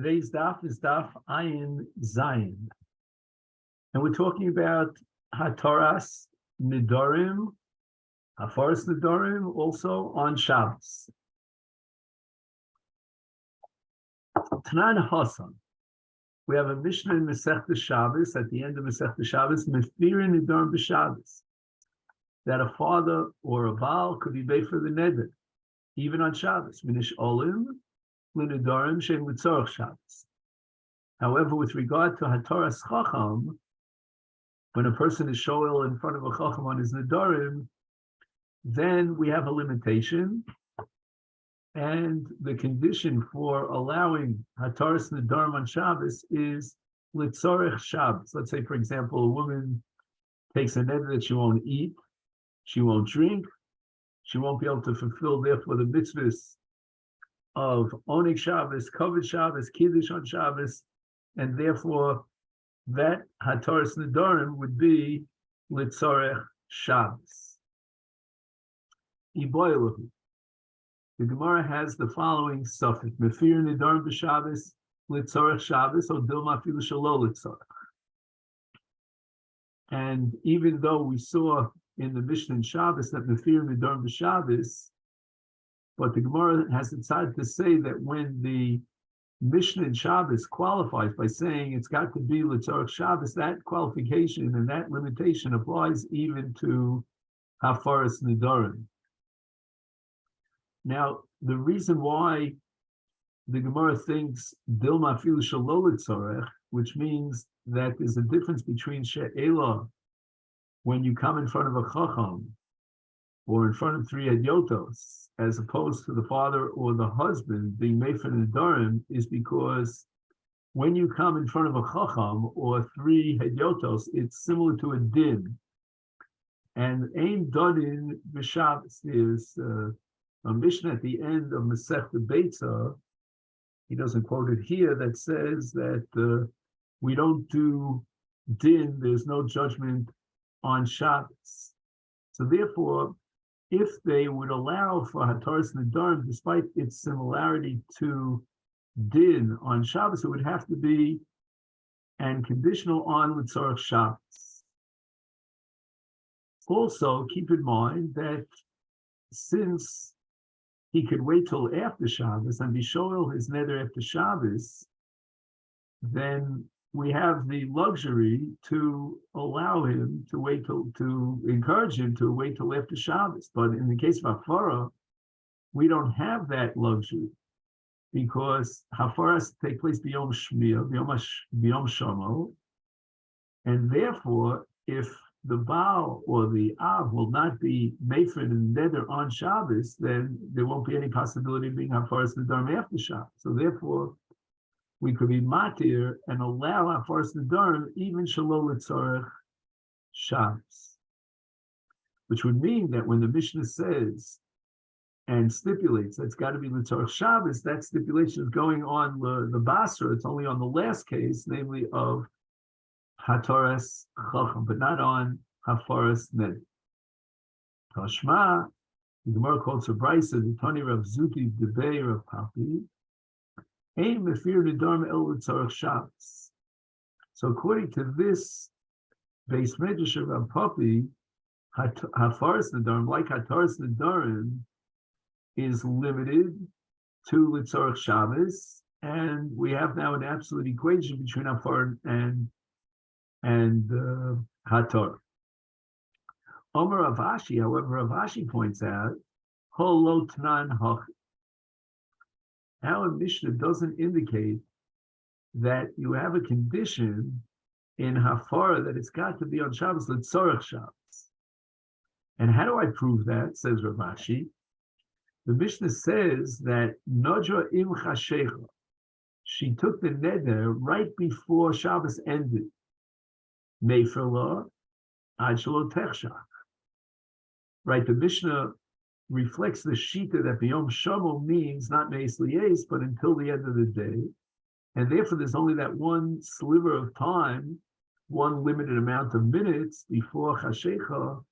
Today's daf is daf Ayin Zayin. And we're talking about Hataras Nedarim, Hafaras Nedarim, also on Shabbos. Tanan Hasan. We have a Mishnah in Masechet Shabbos, at the end of Masechet Shabbos, Mefirin Nedarim b'Shabbos, that a father or a Baal could be paid for the Neder, even on Shabbos. Minish Olim, L'Nedarim Shem L'Tzorach Shabbos. However, with regard to Hataras Chacham, when a person is shoel in front of a Chacham on his Nedarim, then we have a limitation. And the condition for allowing Hataras Nedarim on Shabbos is L'Tzorach Shabbos. Let's say, for example, a woman takes a neder that she won't eat, she won't drink, she won't be able to fulfill, therefore, the mitzvahs of Oneg Shabbos, Kavod Shabbos, Kiddush on Shabbos, and therefore that Hataras Nedarim would be L'Tzorech Shabbos. Iboilahu. The Gemara has the following suffix: Mefir Nedarim b'Shabbos, L'Tzorech Shabbos, or Dilma Filu Shelo L'Tzorech. And even though we saw in the Mishnah in Shabbos that Mefir Nedarim b'Shabbos, but the Gemara has decided to say that when the Mishnah in Shabbos qualifies by saying it's got to be L'Tzorech Shabbos, that qualification and that limitation applies even to Hafaras Nedarim. Now, the reason why the Gemara thinks Dilma Filu Shelo L'Tzorech, which means that there's a difference between She'ela, when you come in front of a Chacham, or in front of three Hedyotos, as opposed to the father or the husband being made for Nedarim, is because when you come in front of a Chacham or three Hedyotos, it's similar to a din. And Ein Dodin b'Shabbos, there's a Mishnah at the end of Masechet Beitza, he doesn't quote it here, that says that we don't do din, there's no judgment on Shabbos. So therefore, if they would allow for Hataras Nedarim, despite its similarity to din on Shabbos, it would have to be and conditional on L'Tzorech Shabbos. Also, keep in mind that since he could wait till after Shabbos and be shoel his neder after Shabbos, then we have the luxury to allow him to wait to encourage him to wait till after Shabbos. But in the case of Hafara, we don't have that luxury because Hafara has to take place b'yom Shmiyah, b'yom Shamo, and therefore, if the Baal or the Av will not be made for the neder on Shabbos, then there won't be any possibility of being Hafaras Nedarim after Shabbos. So therefore, we could be matir and allow Hafaras Nedarim even Shelo L'Tzorech Shabbos, which would mean that when the Mishnah says and stipulates that it's got to be L'Tzorech Shabbos, that stipulation is going on the Basra. It's only on the last case, namely of Hataras Chacham, but not on Hafaras Neder. Tashma, the Gemara quotes a brisa, the Tani Rav Zuti Debei Rav Papi, Ein Mefir Nedarim El L'Tzorech Shabbos. So according to this base medrash of Rav Papi, Hafaras Nedarim, like Hataras Nedarim, is limited to L'Tzorech Shabbos, and we have now an absolute equation between Hafar and Hatar. Omer Rav Ashi, however, Rav Ashi points out, Holo Tnan Hach. Our Mishnah doesn't indicate that you have a condition in Hafara that it's got to be on Shabbos, L'Tzorech Shabbos. And how do I prove that, says Rav Ashi? The Mishnah says that Nodra Im Chashecha, she took the neder right before Shabbos ended. Meifela Ad Shelo Techshach. Right, the Mishnah reflects the shita that b'yom Shamo means not meis liyes, but until the end of the day, and therefore there's only that one sliver of time, one limited amount of minutes before Chashecha,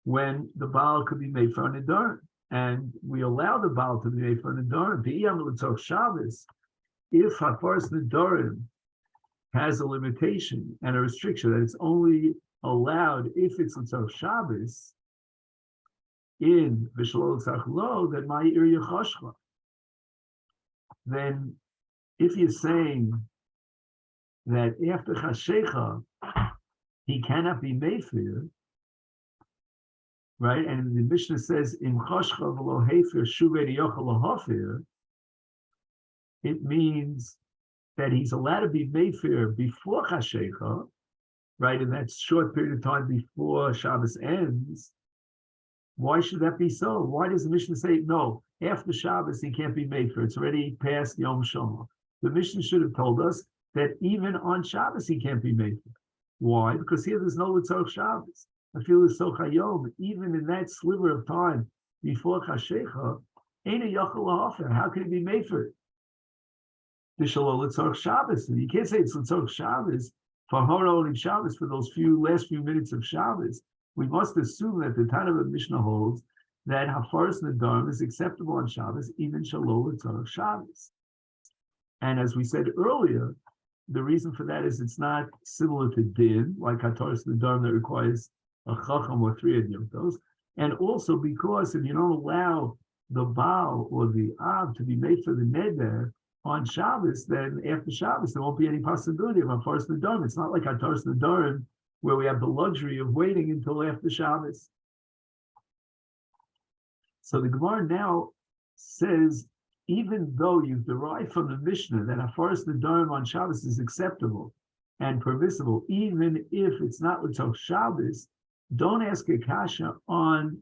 when the Baal could be made for Nedarim, and we allow the Baal to be made for Nedarim. B'iyam L'Tzorech Shabbos, if Hafaras Nedarim has a limitation and a restriction that it's only allowed if it's L'tzarech Shabbos in V'Shalol L'tzarech Lo, then my Ir Yechashcha. Then if you're saying that after Chashecha, he cannot be Mefer, right? And the Mishnah says, Im Chashcha v'lo Hefer Shuvei Yochel Lahafir, it means that he's allowed to be Mefer before Chashecha, right? In that short period of time before Shabbos ends. Why should that be so? Why does the Mishnah say, no, after Shabbos he can't be Mefer? It's already past Yom Shoma. The Mishnah should have told us that even on Shabbos he can't be Mefer. Why? Because here there's no L'tzarech Shabbos. I feel it's so chayom, even in that sliver of time before Chashecha, ain't a Yochel Lahafir. How can it be Mefer? V'Shalol L'tzarech Shabbos. You can't say it's L'tzarech Shabbos for Horolim Shabbos for those last few minutes of Shabbos. We must assume that the Tana of Mishnah holds that Hafaras Nedarim is acceptable on Shabbos, even Shalol L'tzarech Shabbos. And as we said earlier, the reason for that is it's not similar to Din, like Hafaras Nedarim that requires a Chacham or 3 Yomtos, and also because if you don't allow the Baal or the Av to be made for the Neder on Shabbos, then after Shabbos there won't be any possibility of Hafaras Nedarim. It's not like Hafaras Nedarim where we have the luxury of waiting until after Shabbos. So the Gemara now says, even though you've derived from the Mishnah that Hafaras Nedarim on Shabbos is acceptable and permissible, even if it's not L'tzarech Shabbos, don't ask a kasha on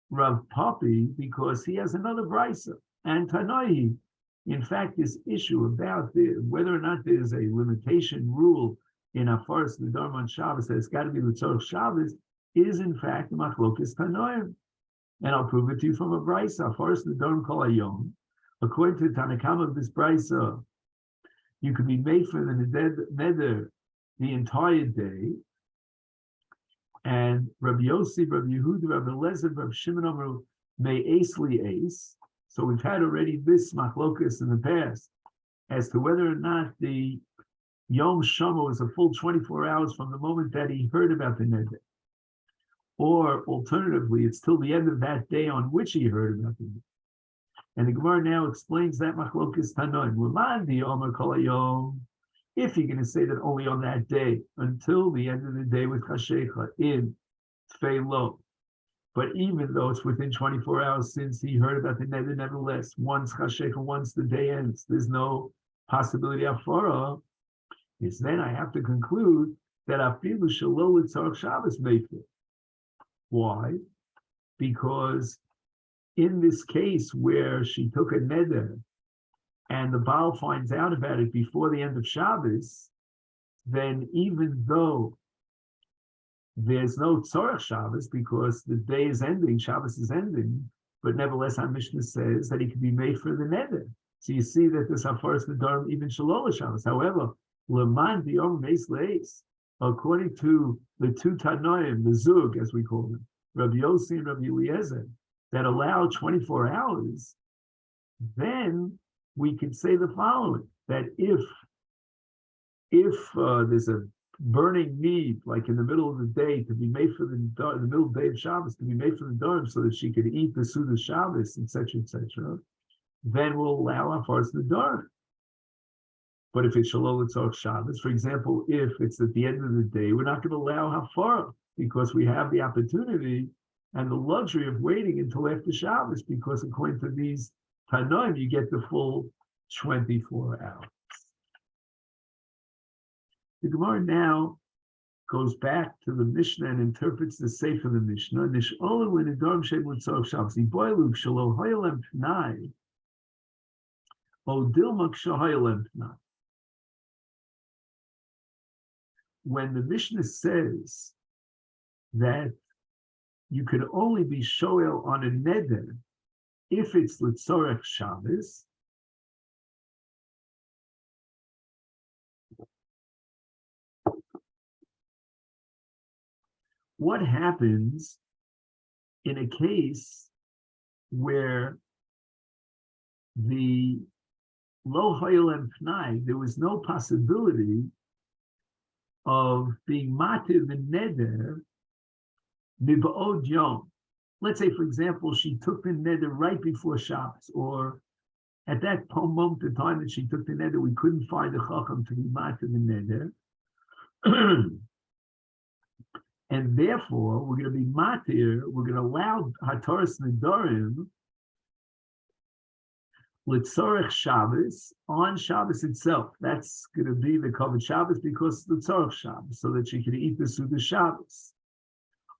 Rav Papi because he has another brisa and Tanoi. In fact, this issue about whether or not there's a limitation rule in Hafaras Nedarim on Shabbos that it's got to be L'tzarech Shabbos is in fact Machlokes Tanoim. And I'll prove it to you from a brisa. Hafaras Nedarim Kol Hayom. According to the Tanakam of this brisa, you could be made for the neder the entire day. And Rabbi Yossi, Rabbi Yehuda, Rabbi Eliezer, Rabbi Shimon Amru may ace li ace. So we've had already this machlokas in the past as to whether or not the Yom Shama was a full 24 hours from the moment that he heard about the neder. Or alternatively, it's till the end of that day on which he heard about the neder. And the Gemara now explains that machlokas tanoim. L'mandi Omer Kol Hayom. If you're going to say that only on that day, until the end of the day with Chashecha in Tfei Lo, but even though it's within 24 hours since he heard about the neder, nevertheless, once Chashecha, once the day ends, there's no possibility of Farah, is then I have to conclude that Afilu Shalol L'tzarech Shabbos Mefer. Why? Because in this case where she took a neder, and the Baal finds out about it before the end of Shabbos, then even though there's no Tzorech Shabbos because the day is ending, Shabbos is ending, but nevertheless our Mishnah says that he can be made for the neder. So you see that this Hafaras Nedarim even Shalol Shabbos. However, Leman B'Yom Meis Leis, according to the two Tanoim, the Zug as we call them, Rabbi Yossi and Rabbi Eliezer, that allow 24 hours, then we could say the following, that if there's a burning need, like in the middle of the day, to be made for the middle of the day of Shabbos, to be made for the Nedarim so that she could eat the Suda Shabbos, etc., then we'll allow Hafaras Nedarim. But if it's Shalol L'tzarech Shabbos, for example, if it's at the end of the day, we're not going to allow Hafara because we have the opportunity and the luxury of waiting until after Shabbos, because according to these Tanoim, you get the full 24 hours. The Gemara now goes back to the Mishnah and interprets the Sefer of the Mishnah. Nish'olu l'nedarim she'em l'tzarech Shabbos. Iboilu shelo hayalem pnai, o dilma k'shahayalem pnai. When the Mishnah says that you could only be shoel on a neder if it's l'tzorech Shabbos, what happens in a case where the lo hoyel and pnai, there was no possibility of being matir the neder miba'od yom. Let's say, for example, she took the neder right before Shabbos, or at that moment in time that she took the neder, we couldn't find a chacham to be matir the neder. And therefore, we're going to be matir, we're going to allow hataras nedarim L'tzorech Shabbos on Shabbos itself. That's going to be the covered Shabbos because L'tzorech Shabbos, so that she can eat the Suda Shabbos.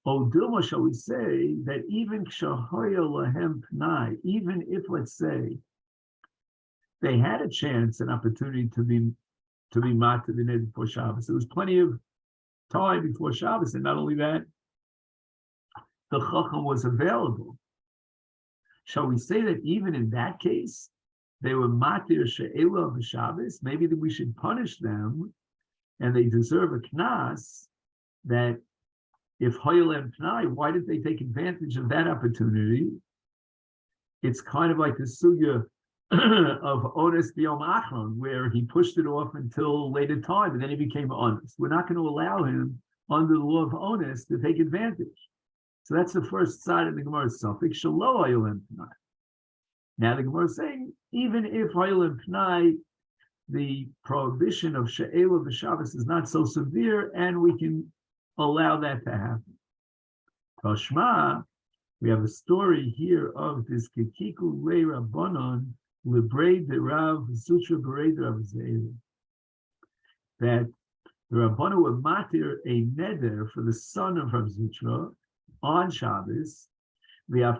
O Dilma, shall we say that even Kshahoya Lahem Pnai, even if, let's say, they had a chance, an opportunity to be matir the neder before Shabbos. There was plenty of time before Shabbos, and not only that, the Chacham was available. Shall we say that even in that case, they were matir she'ela of Shabbos? Maybe that we should punish them, and they deserve a knas. That if hoyel and pnai, why did they take advantage of that opportunity? It's kind of like the sugya of honest b'yom achron, where he pushed it off until later time, and then he became honest. We're not going to allow him under the law of honest to take advantage. So that's the first side of the Gemara's suffix, shelo hoyel and pnai. Now the Gemara is saying, even if hoyel and pnai, the prohibition of she'ela b'Shabbos is not so severe, and we can allow that to happen. Tashma, we have a story here of this Kekiku Le Rabbanon Lebrei de Rav Zutra Berei de Rav Zeira, that the Rabbanon were matir a neder for the son of Rav Zutra on Shabbos, even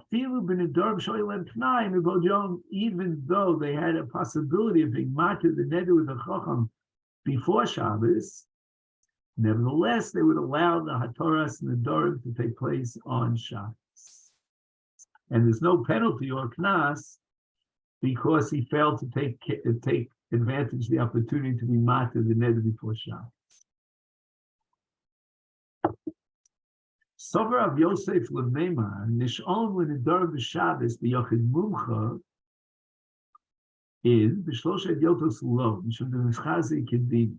though they had a possibility of being matir the neder with the chacham before Shabbos, nevertheless they would allow the hataras and the nedarim to take place on Shabbos. And there's no penalty or knas because he failed to take advantage of the opportunity to be matir the neder before Shabbos. Sover of Yosef Lemema, Nishon Lenedar B'Shabbos B'Yochid Mumcha is B'Shloshet Yotos Lo, Mishum D'Mischazi Kedima.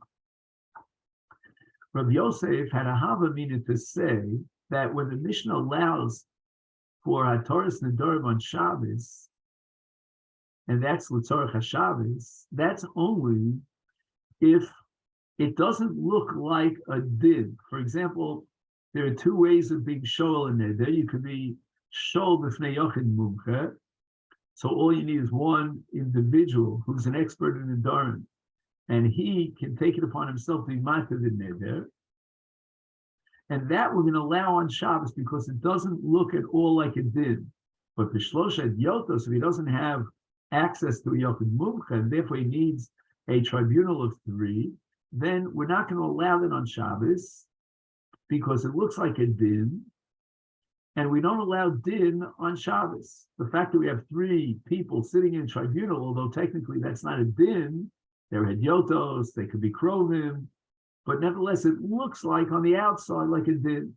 Rav Yosef had a hava meaning to say that when the Mishnah allows for Hataras Nedarim on Shabbos, and that's L'tzorech HaShabbos, that's only if it doesn't look like a din. For example, there are two ways of being shol in neder. You could be shol b'fnei yochid mumcha. So all you need is one individual who's an expert in nedarim, and he can take it upon himself to be matir the neder. And that we're going to allow on Shabbos because it doesn't look at all like it did. But b'shloshet yotos, if he doesn't have access to a yochid mumcha, and therefore he needs a tribunal of three, then we're not going to allow that on Shabbos, because it looks like a din, and we don't allow din on Shabbos. The fact that we have three people sitting in tribunal, although technically that's not a din, they're hedyotos, they could be krovim, but nevertheless it looks like on the outside like a din.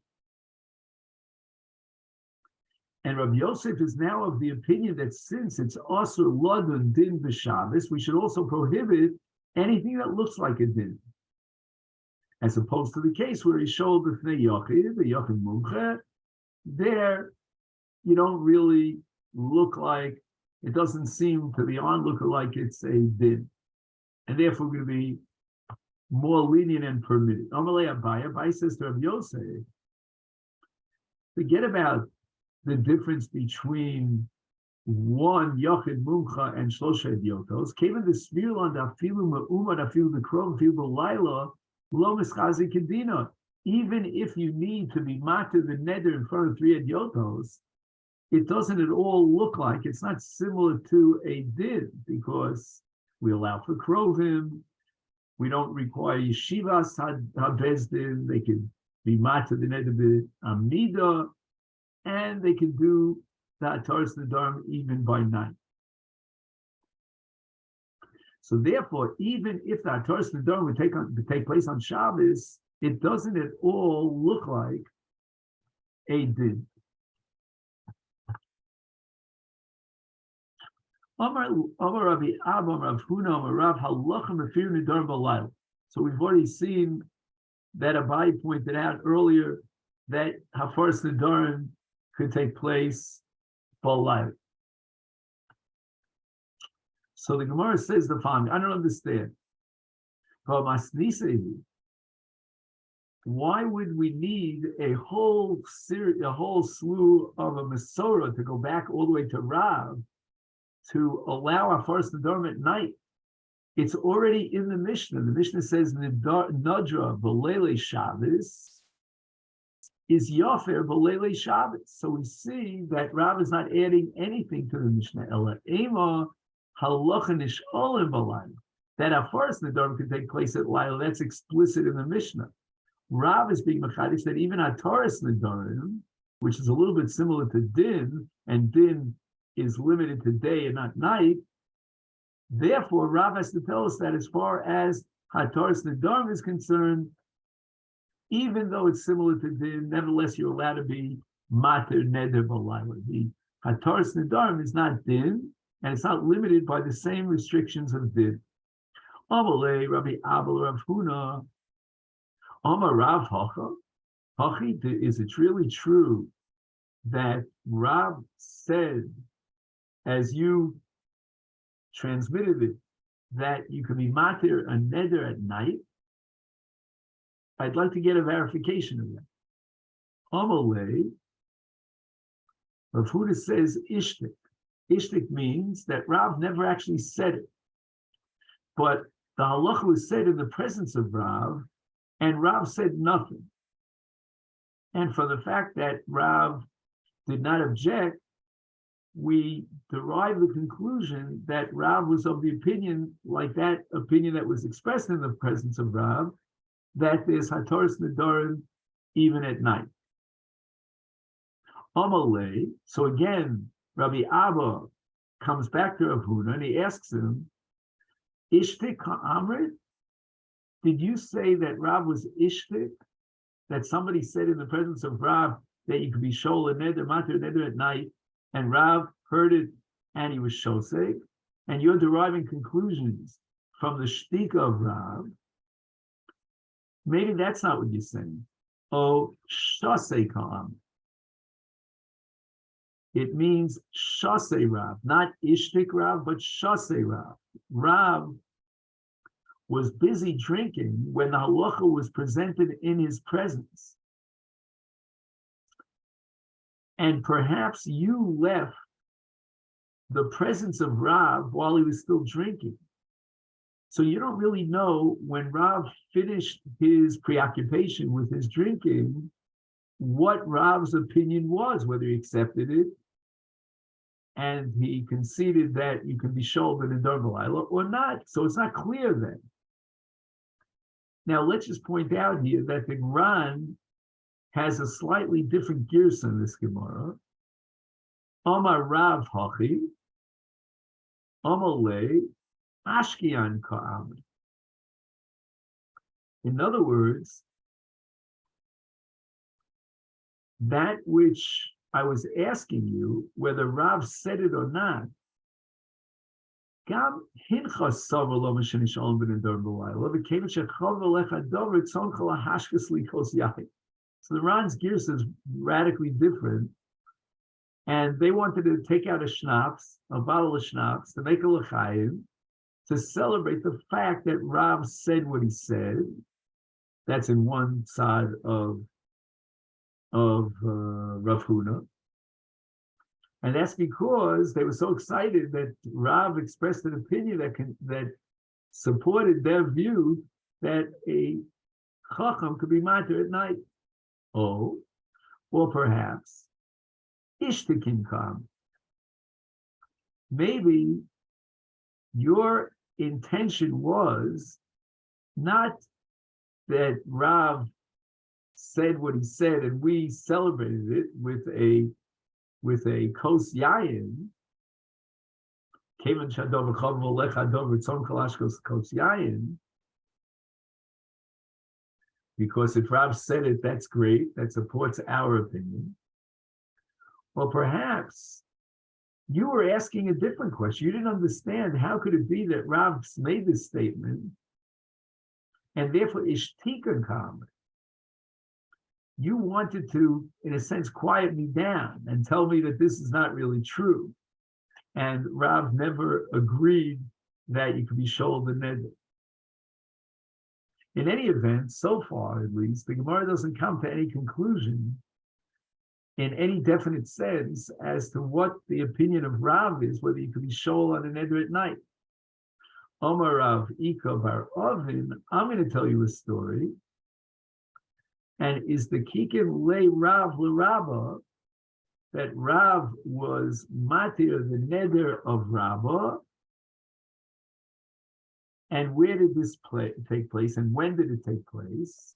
And Rabbi Yosef is now of the opinion that since it's also ladun din b'Shabbos, we should also prohibit anything that looks like a din, as opposed to the case where he showed the yochid mumcha. There, you don't really look like, it doesn't seem to the onlooker like it's a din, and therefore we're going to be more lenient and permitted. Amalei Abai says to Rabbi Yosef, forget about the difference between one yochid mumcha and shlosha yotos. Kevan the svirlan dafilu ma'uma dafilu the krov dafilu b'layla. Even if you need to be matir the neder in front of three hedyotos, it doesn't at all look like, it's not similar to a din, because we allow for krovim, we don't require yeshivas habezdin, they can be matir the neder b'amida, and they can do the hataras nedarim even by night. So therefore, even if the hataras nedarim would take place on Shabbos, it doesn't at all look like a din. Amar Rabbi Abba, Rav Huna, Amar Rav Halacha Mefir Nedarim B'Layla. So we've already seen that Abai pointed out earlier that Hafaras Nedarim could take place B'Layla. So the Gemara says the following. I don't understand. Why would we need a whole slew of a Masorah to go back all the way to Rav to allow our first Nedarim at night? It's already in the Mishnah. The Mishnah says Nadra B'Leilei Shabbos is Yafer B'Leilei Shabbos. So we see that Rav is not adding anything to the Mishnah. Ela Ema Halacha Nish'olim B'Layla. That our first Nedarim could take place at Laila. That's explicit in the Mishnah. Rav is being machadish that even Ataras Nedarim, which is a little bit similar to Din, and Din is limited to day and not night. Therefore, Rav has to tell us that as far as Ataras Nedarim is concerned, even though it's similar to Din, nevertheless you're allowed to be Mater Neder B'Layla. The Ataras Nedarim is not Din, and it's not limited by the same restrictions of Din. Amalei Rabbi Abel Rav Huna. Amar Rav Hachi, is it really true that Rav said, as you transmitted it, that you can be matir a neder at night? I'd like to get a verification of that. Amalei, Rav Huna says ishtik. Ishtik means that Rav never actually said it, but the halacha was said in the presence of Rav, and Rav said nothing. And for the fact that Rav did not object, we derive the conclusion that Rav was of the opinion, like that opinion that was expressed in the presence of Rav, that there's Hataras Nedarim even at night. Amalei, so again, Rabbi Abba comes back to Rav Huna and he asks him, Ishtik ha'amrit? Did you say that Rav was ishtik? That somebody said in the presence of Rav that you could be shol and neder, matir neder at night, and Rav heard it and he was shosek, and you're deriving conclusions from the shtika of Rav? Maybe that's not what you're saying. Oh, shosek ha'am. It means shosei Rav, not ishtik Rav, but shosei Rav. Rav was busy drinking when the halacha was presented in his presence. And perhaps you left the presence of Rav while he was still drinking. So you don't really know when Rav finished his preoccupation with his drinking, what Rav's opinion was, whether he accepted it, and he conceded that you can be shol in a Nedarim or not. So it's not clear then. Now, let's just point out here that the Gran has a slightly different girsa in this Gemara. Amar Rav Hachi, Amalei, Ashkian Ka'am. In other words, that which I was asking you, whether Rav said it or not, so the Ran's girsa is radically different, and they wanted to take out a bottle of schnapps, to make a l'chaim, to celebrate the fact that Rav said what he said. That's in one side of Rav Huna. And that's because they were so excited that Rav expressed an opinion that supported their view that a chacham could be matir at night. Oh, or perhaps ishtikin kam. Maybe your intention was not that Rav said what he said and we celebrated it with a kos yayin, because if Rav said it, that's great, that supports our opinion. Or perhaps You were asking a different question. You didn't understand how could it be that Rav made this statement, and therefore ishtika kam. You wanted to, in a sense, quiet me down and tell me that this is not really true. And Rav never agreed that you could be shouled the neder. In any event, so far at least, the Gemara doesn't come to any conclusion in any definite sense as to what the opinion of Rav is, whether you could be shouled on a neder at night. Omar Rav Ika Bar Ovin, I'm going to tell you a story. And is the Kikin Le Rav Le Rabba, that Rav was matir the neder of Rabba. And where did this take place, and when did it take place?